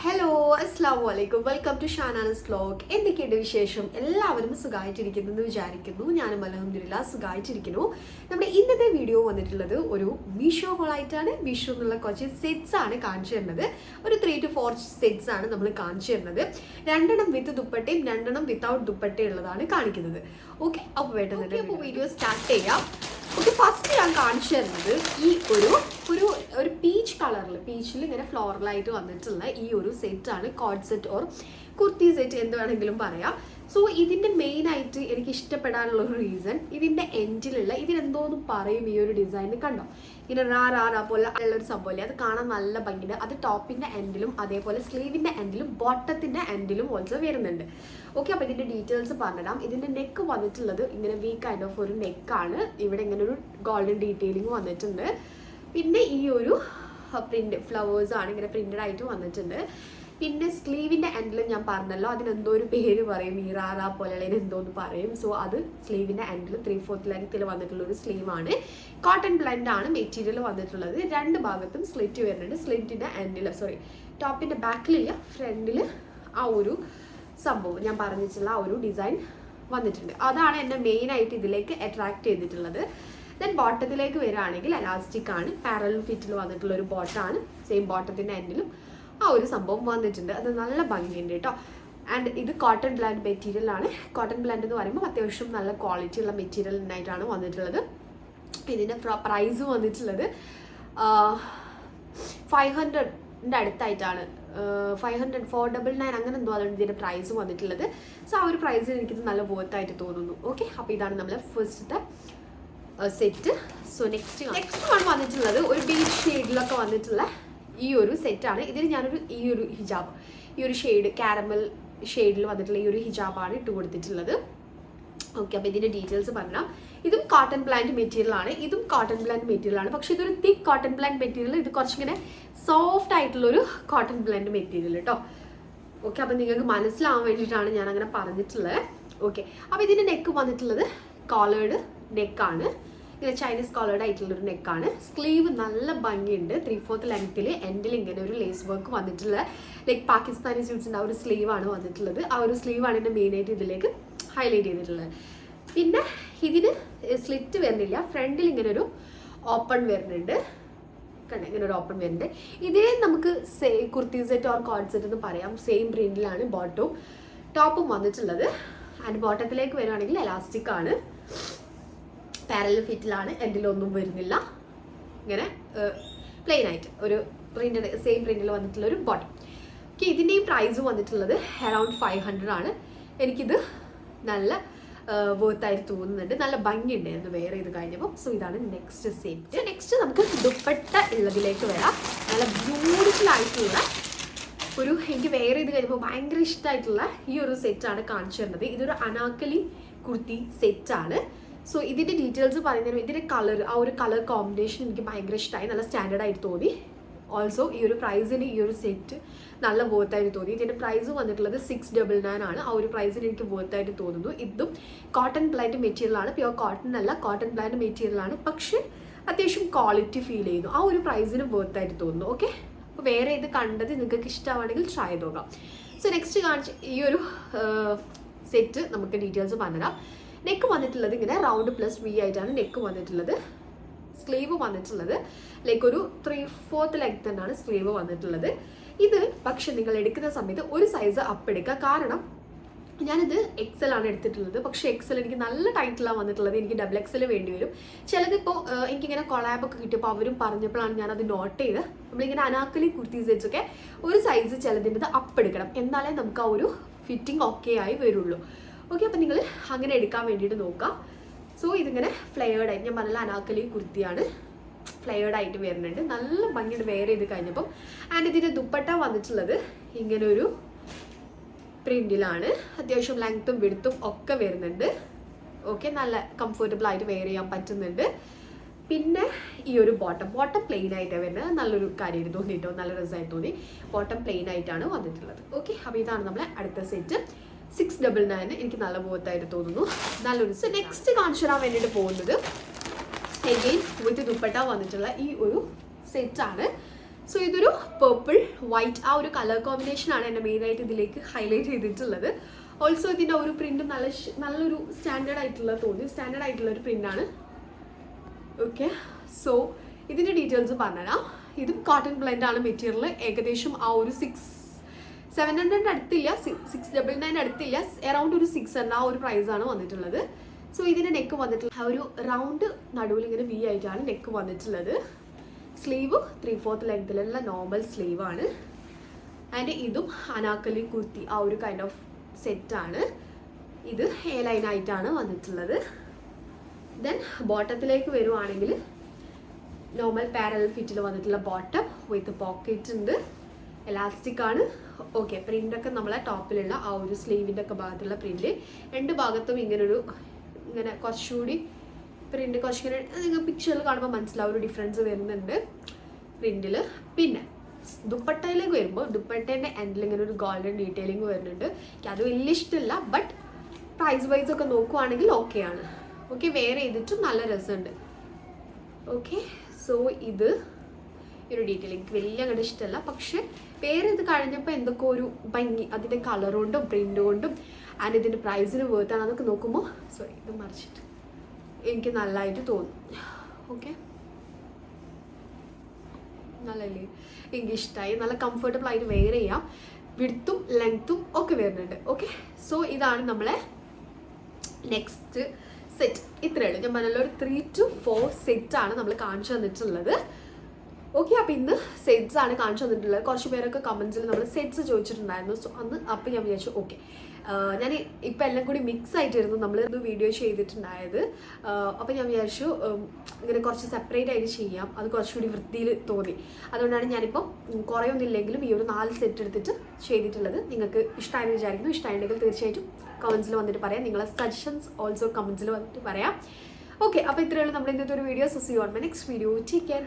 Hello അസ്സലാമു അലൈക്കും welcome to Shanas vlog. എന്തൊക്കെയുണ്ട് വിശേഷം? എല്ലാവരും സുഖമായിട്ടിരിക്കുന്നു എന്ന് വിചാരിക്കുന്നു. ഞാനും അൽഹംദുലില്ലാ സുഖമായിട്ടിരിക്കുന്നു. നമ്മുടെ ഇന്നത്തെ വീഡിയോ വന്നിട്ടുള്ളത് ഒരു മീഷോ ഹോളായിട്ടാണ്. മീഷോ എന്നുള്ള കുറച്ച് സെറ്റ്സ് ആണ് കാണിച്ചു തരുന്നത്. ഒരു 3 to 4 സെറ്റ്സ് ആണ് നമ്മൾ കാണിച്ചു തരുന്നത്. 2 വിത്ത് ദുപ്പട്ടയും 2 വിത്തൗട്ട് ദുപ്പട്ടയും ഉള്ളതാണ് കാണിക്കുന്നത്. ഓക്കെ, അപ്പോൾ വേണ്ടത് വീഡിയോ സ്റ്റാർട്ട് ചെയ്യാം. ഓക്കെ, ഫസ്റ്റ് ഞാൻ കാണിച്ചു തരുന്നത് ഈ ഒരു പീച്ച് കളറിൽ പീച്ചിൽ ഇങ്ങനെ ഫ്ലോറലായിട്ട് വന്നിട്ടുള്ള ഈ ഒരു സെറ്റാണ്. Code set or kurti set എന്ത് വേണമെങ്കിലും പറയാം. സോ ഇതിൻ്റെ മെയിനായിട്ട് എനിക്ക് ഇഷ്ടപ്പെടാനുള്ള ഒരു റീസൺ ഇതിൻ്റെ എൻഡിലുള്ള ഇതിനെന്തോന്ന് പറയും ഈ ഒരു ഡിസൈൻ കണ്ടോ, ഇങ്ങനെ റാ പോലെ ഉള്ളൊരു സംഭവമില്ലേ, അത് കാണാൻ നല്ല ഭംഗിയുണ്ട്. അത് ടോപ്പിൻ്റെ എൻഡിലും അതേപോലെ സ്ലീവിൻ്റെ എൻഡിലും ബോട്ടത്തിൻ്റെ എൻഡിലും ഓൾസോ വരുന്നുണ്ട്. ഓക്കെ, അപ്പോൾ ഇതിൻ്റെ ഡീറ്റെയിൽസ് പറഞ്ഞിടാം. ഇതിൻ്റെ നെക്ക് വന്നിട്ടുള്ളത് ഇങ്ങനെ വി കൈൻഡ് ഓഫ് ഒരു നെക്കാണ്. ഇവിടെ ഇങ്ങനെ ഒരു ഗോൾഡൻ ഡീറ്റെയിലിംഗ് വന്നിട്ടുണ്ട്. പിന്നെ ഈ ഒരു പ്രിന്റ് ഫ്ലവേഴ്സ് ആണ് ഇങ്ങനെ പ്രിന്റഡ് ആയിട്ട് വന്നിട്ടുണ്ട്. പിന്നെ സ്ലീവിൻ്റെ എൻഡിൽ ഞാൻ പറഞ്ഞല്ലോ, അതിനെന്തോ ഒരു പേര് പറയും, ഈ റാ പോലെ എന്തോന്ന് പറയും. സോ അത് സ്ലീവിൻ്റെ എൻഡിൽ 3/4 ലെങ്ത്തിൽ വന്നിട്ടുള്ള ഒരു സ്ലീവാണ്. കോട്ടൺ ബ്ലെൻഡ് ആണ് മെറ്റീരിയൽ വന്നിട്ടുള്ളത്. 2 ഭാഗത്തും സ്ലിറ്റ് വരുന്നുണ്ട്. സ്ലിറ്റിൻ്റെ എൻഡിൽ ടോപ്പിൻ്റെ ബാക്കിലില്ല, ഫ്രണ്ടിൽ ആ ഒരു സംഭവം ഞാൻ പറഞ്ഞിട്ടുള്ള ആ ഒരു ഡിസൈൻ വന്നിട്ടുണ്ട്. അതാണ് എന്നെ മെയിനായിട്ട് ഇതിലേക്ക് അട്രാക്ട് ചെയ്തിട്ടുള്ളത്. ദെൻ ബോട്ടത്തിലേക്ക് വരികയാണെങ്കിൽ എലാസ്റ്റിക് ആണ്, പാരലൽ ഫിറ്റിൽ വന്നിട്ടുള്ള ഒരു ബോട്ടാണ്. സെയിം ബോട്ടത്തിൻ്റെ എൻഡിലും ആ ഒരു സംഭവം വന്നിട്ടുണ്ട്. അത് നല്ല ഭംഗിയുണ്ട് കേട്ടോ. ആൻഡ് ഇത് കോട്ടൺ ബ്ലാൻഡ് മെറ്റീരിയൽ ആണ്. കോട്ടൺ ബ്ലാൻഡ് എന്ന് പറയുമ്പോൾ അത്യാവശ്യം നല്ല ക്വാളിറ്റി ഉള്ള മെറ്റീരിയൽ ആയിട്ടാണ് വന്നിട്ടുള്ളത്. ഇതിൻ്റെ പ്രൈസ് വന്നിട്ടുള്ളത് 500ൻ്റെ അടുത്തായിട്ടാണ്. 499 അങ്ങനെ എന്തോ ആണ് ഇതിൻ്റെ പ്രൈസ് വന്നിട്ടുള്ളത്. സോ ആ ഒരു പ്രൈസിൽ എനിക്കിത് നല്ല വർത്തായിട്ട് തോന്നുന്നു. ഓക്കെ, അപ്പോൾ ഇതാണ് നമ്മളെ ഫസ്റ്റത്തെ സെറ്റ്. സോ നെക്സ്റ്റ് വൺ വന്നിട്ടുള്ളത് ഒരു ബീച്ച് ഷെയ്ഡിലൊക്കെ വന്നിട്ടുള്ള ഈ ഒരു സെറ്റാണ്. ഇതിന് ഞാനൊരു ഈ ഒരു ഹിജാബ്, ഈ ഒരു ഷെയ്ഡ് കാരമൽ ഷെയ്ഡിൽ വന്നിട്ടുള്ള ഈ ഒരു ഹിജാബാണ് ഇട്ട് കൊടുത്തിട്ടുള്ളത്. ഓക്കെ, അപ്പോൾ ഇതിൻ്റെ ഡീറ്റെയിൽസ് പറഞ്ഞാൽ ഇതും കോട്ടൺ ബ്ലാൻഡ് മെറ്റീരിയൽ ആണ്. ഇതും കോട്ടൺ ബ്ലാൻഡ് മെറ്റീരിയൽ ആണ്. പക്ഷേ ഇതൊരു തിക്ക് കോട്ടൺ ബ്ലാൻഡ് മെറ്റീരിയൽ. ഇത് കുറച്ചിങ്ങനെ സോഫ്റ്റ് ആയിട്ടുള്ളൊരു കോട്ടൺ ബ്ലാൻഡ് മെറ്റീരിയൽ കേട്ടോ. ഓക്കെ, അപ്പോൾ നിങ്ങൾക്ക് മനസ്സിലാവാൻ വേണ്ടിയിട്ടാണ് ഞാൻ അങ്ങനെ പറഞ്ഞിട്ടുള്ളത്. ഓക്കെ, അപ്പോൾ ഇതിൻ്റെ നെക്ക് വന്നിട്ടുള്ളത് കോളേർഡ് നെക്കാണ്. ഇങ്ങനെ ചൈനീസ് കോളേർഡ് ആയിട്ടുള്ളൊരു നെക്കാണ്. സ്ലീവ് നല്ല ഭംഗിയുണ്ട്. 3/4 ലെങ്ത്തിൽ എൻഡിൽ ഇങ്ങനെ ഒരു ലേസ് വർക്ക് വന്നിട്ടുള്ള ലൈക്ക് പാകിസ്ഥാനി സ്യൂട്ട്സിൻ്റെ ആ ഒരു സ്ലീവാണ് വന്നിട്ടുള്ളത്. ആ ഒരു സ്ലീവാണ് എൻ്റെ മെയിനായിട്ട് ഇതിലേക്ക് ഹൈലൈറ്റ് ചെയ്തിട്ടുള്ളത്. പിന്നെ ഇതിന് സ്ലിറ്റ് വരുന്നില്ല. ഫ്രണ്ടിൽ ഇങ്ങനെ ഒരു ഓപ്പൺ വരുന്നുണ്ട്. കണ്ടേ, ഇങ്ങനെ ഒരു ഓപ്പൺ വരുന്നുണ്ട്. ഇതേ നമുക്ക് kurti set or code set എന്ന് പറയാം. സെയിം പ്രിന്റിലാണ് ടോപ്പും വന്നിട്ടുള്ളത്. ആൻഡ് ബോട്ടത്തിലേക്ക് വരുവാണെങ്കിൽ എലാസ്റ്റിക് ആണ്, പാരലൽ ഫിറ്റിലാണ്, എൻഡിലൊന്നും വരുന്നില്ല. ഇങ്ങനെ പ്ലെയിൻ ആയിട്ട് ഒരു പ്രിന്റഡ് സെയിം പ്രിന്റിൽ വന്നിട്ടുള്ള ഒരു ബോട്ടം. ഓക്കെ, ഇതിൻ്റെയും പ്രൈസ് വന്നിട്ടുള്ളത് അറൗണ്ട് 500 ആണ്. എനിക്കിത് നല്ല വർത്തായിട്ട് തോന്നുന്നുണ്ട്. നല്ല ഭംഗിയുണ്ടായിരുന്നു വെയർ ചെയ്ത് കഴിഞ്ഞപ്പോൾ. സോ ഇതാണ് നെക്സ്റ്റ് സെറ്റ്. നെക്സ്റ്റ് നമുക്ക് ദുപ്പട്ട ഉള്ളതിലേക്ക് വരാം. നല്ല ബ്യൂട്ടിഫുൾ ആയിട്ടുള്ള ഒരു എനിക്ക് വെയർ ചെയ്ത് കഴിയുമ്പോൾ ഭയങ്കര ഇഷ്ടമായിട്ടുള്ള ഈ ഒരു സെറ്റാണ് കാണിച്ചു തരുന്നത്. ഇതൊരു അനാക്കലി കുർത്തി സെറ്റാണ്. സോ ഇതിൻ്റെ ഡീറ്റെയിൽസ് പറയുന്നതിന് ഇതിൻ്റെ ആ ഒരു കളർ കോമ്പിനേഷൻ എനിക്ക് ഭയങ്കര ഇഷ്ടമായി. നല്ല സ്റ്റാൻഡേർഡ് ആയിട്ട് തോന്നി. ഓൾസോ ഈ ഒരു പ്രൈസിന് ഈ ഒരു സെറ്റ് നല്ല വർത്തായിട്ട് തോന്നി. ഇതിൻ്റെ പ്രൈസ് വന്നിട്ടുള്ളത് 699 ആണ്. ആ ഒരു പ്രൈസിന് എനിക്ക് വർത്തായിട്ട് തോന്നുന്നു. ഇതും കോട്ടൺ ബ്ലാൻഡ് മെറ്റീരിയൽ ആണ്. പ്യുവർ കോട്ടൺ അല്ല, കോട്ടൺ ബ്ലാൻഡ് മെറ്റീരിയൽ ആണ്. പക്ഷേ അത്യാവശ്യം ക്വാളിറ്റി ഫീൽ ചെയ്യുന്നു. ആ ഒരു പ്രൈസിന് വർത്തായിട്ട് തോന്നുന്നു. ഓക്കെ, അപ്പോൾ വേറെ ഇത് കണ്ടത് നിങ്ങൾക്ക് ഇഷ്ടമാണെങ്കിൽ ട്രൈ ചെയ്ത് നോക്കാം. സോ നെക്സ്റ്റ് കാണിച്ച ഈ ഒരു സെറ്റ് നമുക്ക് ഡീറ്റെയിൽസ് പറഞ്ഞുതരാം. നെക്ക് വന്നിട്ടുള്ളത് ഇങ്ങനെ റൗണ്ട് പ്ലസ് വി ആയിട്ടാണ് നെക്ക് വന്നിട്ടുള്ളത്. സ്ലീവ് വന്നിട്ടുള്ളത് ലൈക്ക് ഒരു 3/4 ലെങ്ത് തന്നെയാണ് സ്ലീവ് വന്നിട്ടുള്ളത്. ഇത് പക്ഷെ നിങ്ങൾ എടുക്കുന്ന സമയത്ത് ഒരു സൈസ് അപ്പ് എടുക്കുക. കാരണം ഞാനിത് XL ആണ് എടുത്തിട്ടുള്ളത്. പക്ഷേ XL എനിക്ക് നല്ല ടൈറ്റിലാണ് വന്നിട്ടുള്ളത്. എനിക്ക് XXL വേണ്ടി വരും. ചിലതിപ്പോൾ എനിക്കിങ്ങനെ കൊളാബൊക്കെ കിട്ടിയപ്പോൾ അവരും പറഞ്ഞപ്പോഴാണ് ഞാനത് നോട്ട് ചെയ്ത്. നമ്മളിങ്ങനെ അനാക്കലി കുർത്തി സെറ്റ്സ് ഒക്കെ ഒരു സൈസ് ചിലതിൻ്റെ അപ്പ് എടുക്കണം, എന്നാലേ നമുക്ക് ആ ഒരു ഫിറ്റിംഗ് ഓക്കെ ആയി വരുള്ളൂ. ഓക്കെ, അപ്പോൾ നിങ്ങൾ അങ്ങനെ എടുക്കാൻ വേണ്ടിയിട്ട് നോക്കാം. സോ ഇതിങ്ങനെ ഫ്ലെയർഡ് ആയിട്ട്, ഞാൻ പറഞ്ഞ അനാക്കലി കുർത്തിയാണ്, ഫ്ലെയർഡ് ആയിട്ട് വരുന്നുണ്ട്. നല്ല ഭംഗിയുടെ വെയർ ചെയ്ത് കഴിഞ്ഞപ്പം. ആൻഡ് ഇതിൻ്റെ ദുപ്പട്ട വന്നിട്ടുള്ളത് ഇങ്ങനെ ഒരു പ്രിന്റിലാണ്. അത്യാവശ്യം ലെങ്ത്തും വിഡ്ത്തും ഒക്കെ വരുന്നുണ്ട്. ഓക്കെ, നല്ല കംഫർട്ടബിൾ ആയിട്ട് വെയർ ചെയ്യാൻ പറ്റുന്നുണ്ട്. പിന്നെ ഈ ഒരു ബോട്ടം പ്ലെയിൻ ആയിട്ടാണ് വരുന്നത്. നല്ലൊരു കാര്യമായിട്ട് തോന്നിയിട്ടോ, നല്ല രസമായിട്ട് തോന്നി. ബോട്ടം പ്ലെയിൻ ആയിട്ടാണ് വന്നിട്ടുള്ളത്. ഓക്കെ, അപ്പോൾ ഇതാണ് നമ്മളെ അടുത്ത സെറ്റ്. 699 എനിക്ക് നല്ല വർത്തായിട്ട് തോന്നുന്നു. നല്ലൊരു നെക്സ്റ്റ് കാണിച്ചു തരാൻ വേണ്ടിയിട്ട് പോകുന്നത് എഗെയിൻ വിത്ത് ദുപ്പട്ട വന്നിട്ടുള്ള ഈ ഒരു സെറ്റാണ്. സോ ഇതൊരു പേർപ്പിൾ വൈറ്റ് ആ ഒരു കളർ കോമ്പിനേഷനാണ് എന്നെ മെയിനായിട്ട് ഇതിലേക്ക് ഹൈലൈറ്റ് ചെയ്തിട്ടുള്ളത്. ഓൾസോ ഇതിൻ്റെ ഒരു പ്രിൻറ്റ് നല്ലൊരു സ്റ്റാൻഡേർഡ് ആയിട്ടുള്ള ഒരു പ്രിൻ്റാണ്. ഓക്കെ, സോ ഇതിൻ്റെ ഡീറ്റെയിൽസ് പറഞ്ഞുതരാം. ഇതും കോട്ടൺ ബ്ലെൻഡ് ആണ് മെറ്റീരിയൽ. ഏകദേശം ആ ഒരു 700 അടുത്തില്ല, 699 അടുത്തില്ല, അറൗണ്ട് ഒരു 600 ആ ഒരു പ്രൈസാണ് വന്നിട്ടുള്ളത്. സോ ഇതിൻ്റെ നെക്ക് വന്നിട്ടുള്ള ആ ഒരു റൗണ്ട് നടുവിൽ ഇങ്ങനെ വി ആയിട്ടാണ് നെക്ക് വന്നിട്ടുള്ളത്. സ്ലീവ് 3/4 ലെങ്തിലുള്ള നോർമൽ സ്ലീവാണ്. ആൻഡ് ഇതും അനാക്കലി കുർത്തി ആ ഒരു കൈൻഡ് ഓഫ് സെറ്റാണ്. ഇത് എ ലൈൻ ആയിട്ടാണ് വന്നിട്ടുള്ളത്. ദെൻ ബോട്ടത്തിലേക്ക് വരുവാണെങ്കിൽ നോർമൽ പാരലൽ ഫിറ്റിൽ വന്നിട്ടുള്ള ബോട്ടം വിത്ത് പോക്കറ്റ് ഉണ്ട്, എലാസ്റ്റിക് ആണ്. ഓക്കെ, പ്രിൻ്റൊക്കെ നമ്മളെ ടോപ്പിലുള്ള ആ ഒരു സ്ലീവിൻ്റെ ഒക്കെ ഭാഗത്തുള്ള പ്രിൻ്റ്, രണ്ട് ഭാഗത്തും ഇങ്ങനെ കുറച്ചുകൂടി പ്രിൻ്റ് കുറച്ചിങ്ങനെ നിങ്ങൾ പിക്ചറിൽ കാണുമ്പോൾ മനസ്സിലാവും ഒരു ഡിഫറൻസ് വരുന്നുണ്ട് പ്രിൻറ്റിൽ. പിന്നെ ദുപ്പട്ടയിലേക്ക് വരുമ്പോൾ ദുപ്പട്ടേൻ്റെ എൻഡിൽ ഇങ്ങനെ ഒരു ഗോൾഡൻ ഡീറ്റെയിലിംഗ് വരുന്നുണ്ട്. എനിക്ക് അത് വലിയ ഇഷ്ടമില്ല, ബട്ട് പ്രൈസ് വൈസ് ഒക്കെ നോക്കുവാണെങ്കിൽ ഓക്കെയാണ്. ഓക്കെ, വെയർ ചെയ്തിട്ടും നല്ല രസമുണ്ട്. ഓക്കെ, സോ ഇത് ഒരു ഡീറ്റെയിൽ എനിക്ക് വലിയ അങ്ങോട്ട് ഇഷ്ടമല്ല, പക്ഷെ വേറെ ഇത് കഴിഞ്ഞപ്പോൾ എന്തൊക്കെ ഒരു ഭംഗി അതിൻ്റെ കളർ കൊണ്ടും പ്രിൻ്റ് കൊണ്ടും ആൻഡ് ഇതിൻ്റെ പ്രൈസിന് വേർത്താണ് അതൊക്കെ നോക്കുമ്പോൾ ഇത് മറിച്ചിട്ട് എനിക്ക് നല്ലതായിട്ട് തോന്നും. ഓക്കെ, നല്ലല്ലേ, എനിക്ക് ഇഷ്ടമായി. നല്ല കംഫർട്ടബിൾ ആയിട്ട് വെയർ ചെയ്യാം, വിഡ്ത്തും ലെങ്ത്തും ഒക്കെ വരുന്നുണ്ട്. ഓക്കെ, സോ ഇതാണ് നമ്മളെ നെക്സ്റ്റ് സെറ്റ്. ഇത്രയേ ഉള്ളൂ. ഞാൻ പറഞ്ഞല്ലോ ഒരു 3 to 4 സെറ്റാണ് നമ്മൾ കാണിച്ചു തന്നിട്ടുള്ളത്. ഓക്കെ, അപ്പോൾ ഇന്ന് സെറ്റ്സ് ആണ് കാണിച്ചു തന്നിട്ടുള്ളത്. കുറച്ച് പേരൊക്കെ കമൻസിൽ നമ്മൾ സെറ്റ്സ് ചോദിച്ചിട്ടുണ്ടായിരുന്നു. സോ അപ്പോൾ ഞാൻ വിചാരിച്ചു ഓക്കെ, ഞാൻ ഇപ്പം എല്ലാം കൂടി മിക്സ് ആയിട്ടിരുന്നു നമ്മൾ വീഡിയോ ചെയ്തിട്ടുണ്ടായത്. അപ്പോൾ ഞാൻ വിചാരിച്ചു ഇങ്ങനെ കുറച്ച് സെപ്പറേറ്റ് ആയിട്ട് ചെയ്യാം, അത് കുറച്ചുകൂടി വൃത്തിയിൽ തോന്നി. അതുകൊണ്ടാണ് ഞാനിപ്പോൾ കുറേയൊന്നും ഇല്ലെങ്കിലും ഈ ഒരു 4 സെറ്റ് എടുത്തിട്ട് ചെയ്തിട്ടുള്ളത്. നിങ്ങൾക്ക് ഇഷ്ടമായെന്ന് വിചാരിക്കുന്നു. ഇഷ്ടമായിട്ടുണ്ടെങ്കിൽ തീർച്ചയായിട്ടും കമൻസിൽ വന്നിട്ട് പറയാം. നിങ്ങളെ സജഷൻസ് ഓൾസോ കമൻസിൽ വന്നിട്ട് പറയാം. ഓക്കെ, അപ്പോൾ ഇത്രയേ ഉള്ളൂ നമ്മുടെ ഇന്നത്തെ ഒരു video. So see you on my next video. Take care.